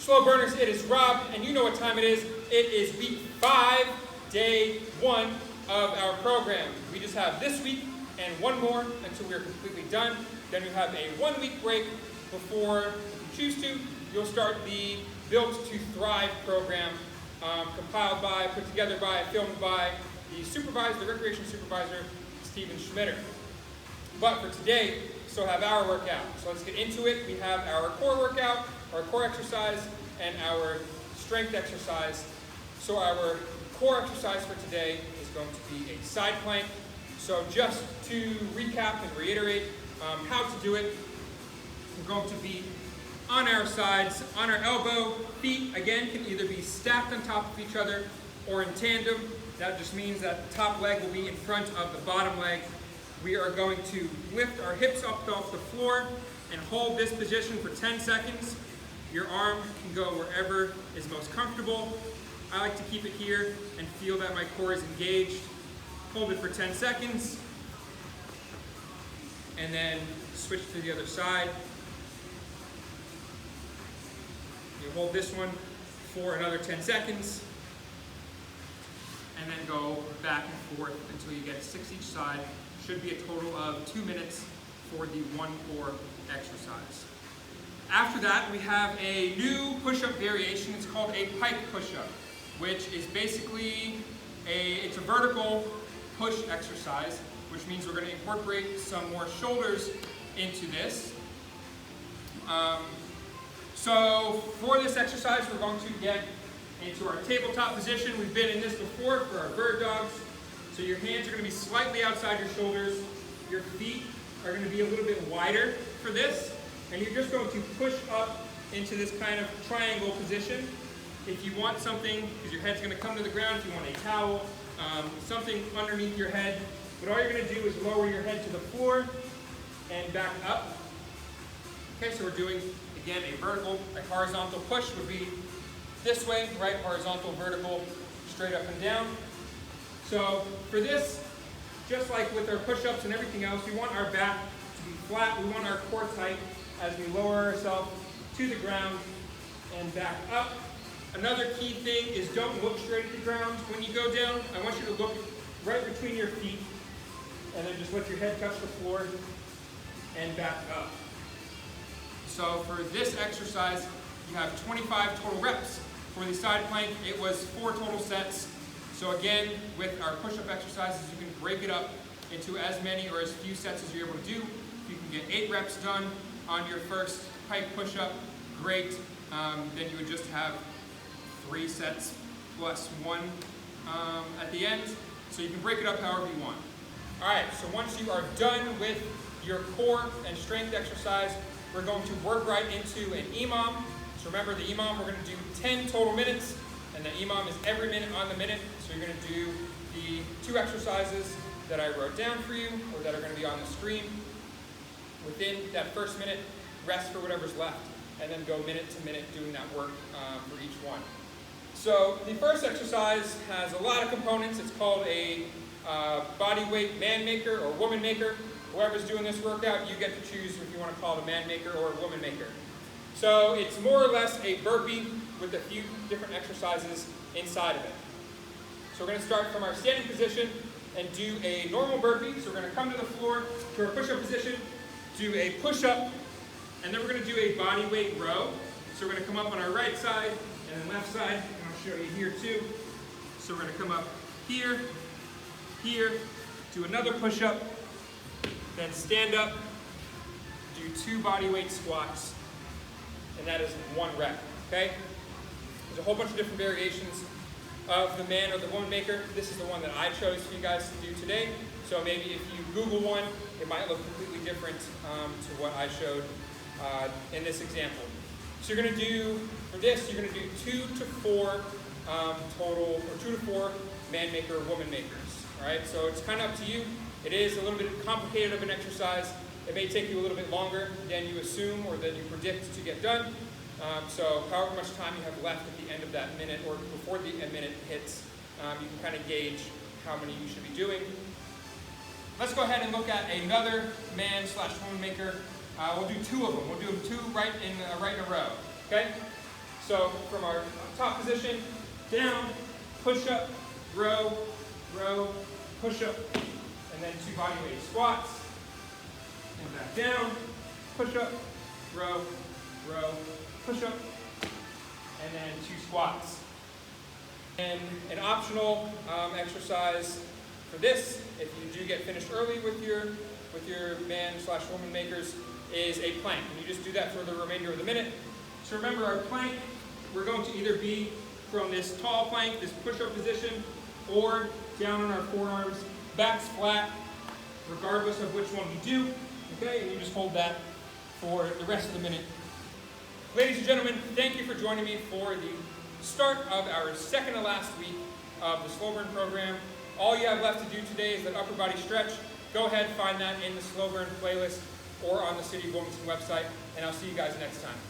Slow burners, it is Rob, and you know what time it is. It is week 5, day 1 of our program. We just have this week and one more until we're completely done. Then we have a 1-week break before, if you choose to, you'll start the Built to Thrive program, compiled by, put together by, filmed by the supervisor, the recreation supervisor, Steven Schmitter. But for today, we still have our workout. So let's get into it. We have our core workout, our core exercise, and our strength exercise. So our core exercise for today is going to be a side plank. So just to recap and reiterate how to do it, we're going to be on our sides, on our elbow. Feet, again, can either be stacked on top of each other or in tandem. That just means that the top leg will be in front of the bottom leg. We are going to lift our hips up off the floor and hold this position for 10 seconds. Your arm can go wherever is most comfortable. I like to keep it here and feel that my core is engaged. Hold it for 10 seconds. And then switch to the other side. You hold this one for another 10 seconds. And then go back and forth until you get 6 each side. Should be a total of 2 minutes for the 1 core exercise. After that, we have a new push-up variation. It's called a Pike push-up, which is basically it's a vertical push exercise, which means we're going to incorporate some more shoulders into this. So for this exercise, we're going to get into our tabletop position. We've been in this before for our bird dogs. So your hands are going to be slightly outside your shoulders. Your feet are going to be a little bit wider for this. And you're just going to push up into this kind of triangle position. If you want something, because your head's going to come to the ground, if you want a towel, something underneath your head. But all you're going to do is lower your head to the floor and back up. Okay, so we're doing, again, a vertical, a horizontal push would be this way, right? Horizontal, vertical, straight up and down. So for this, just like with our push-ups and everything else, we want our back to be flat. We want our core tight as we lower ourselves to the ground and back up. Another key thing is don't look straight at the ground when you go down. I want you to look right between your feet and then just let your head touch the floor and back up. So for this exercise, you have 25 total reps. For the side plank, it was 4 total sets. So again, with our push-up exercises, you can break it up into as many or as few sets as you're able to do. If you can get 8 reps done on your first Pike push-up, great. Then you would just have 3 sets plus 1 at the end. So you can break it up however you want. All right, so once you are done with your core and strength exercise, we're going to work right into an EMOM. So remember the EMOM, we're going to do 10 total minutes, and the EMOM is every minute on the minute. So you're going to do the 2 exercises that I wrote down for you, or that are going to be on the screen. Within that first minute, rest for whatever's left, and then go minute to minute doing that work for each one. So the first exercise has a lot of components. It's called a body weight man maker or woman maker. Whoever's doing this workout, you get to choose if you want to call it a man maker or a woman maker. So it's more or less a burpee with a few different exercises inside of it. So we're going to start from our standing position and do a normal burpee. So we're going to come to the floor to our push-up position, do a push-up, and then we're going to do a body weight row. So we're going to come up on our right side and then left side, and I'll show you here too. So we're going to come up here, here, do another push-up, then stand up, do 2 body weight squats, and that is 1 rep, okay? There's a whole bunch of different variations of the man or the woman maker. This is the one that I chose for you guys to do today. So maybe if you Google one, it might look completely different to what I showed in this example. So you're going to do, for this, you're going to do 2 to 4 total, or 2 to 4 man maker or woman makers. All right, so it's kind of up to you. It is a little bit complicated of an exercise. It may take you a little bit longer than you assume or than you predict to get done. So however much time you have left at the end of that minute or before the minute hits, you can kind of gauge how many you should be doing. Let's go ahead and look at another man/woman maker. We'll do 2 of them. We'll do them 2 right in a row. Okay? So from our top position, down, push up, row, row, push up, and then 2 body weight squats, and back down, push up, row, row, push up, and then 2 squats. And an optional exercise for this, if you do get finished early with your man/woman makers, is a plank. And you just do that for the remainder of the minute. So remember, our plank, we're going to either be from this tall plank, this push-up position, or down on our forearms, backs flat, regardless of which one we do. Okay, and you just hold that for the rest of the minute. Ladies and gentlemen, thank you for joining me for the start of our second to last week of the slow burn program. All you have left to do today is that upper body stretch. Go ahead, find that in the slow burn playlist or on the City of Wilmington website, and I'll see you guys next time.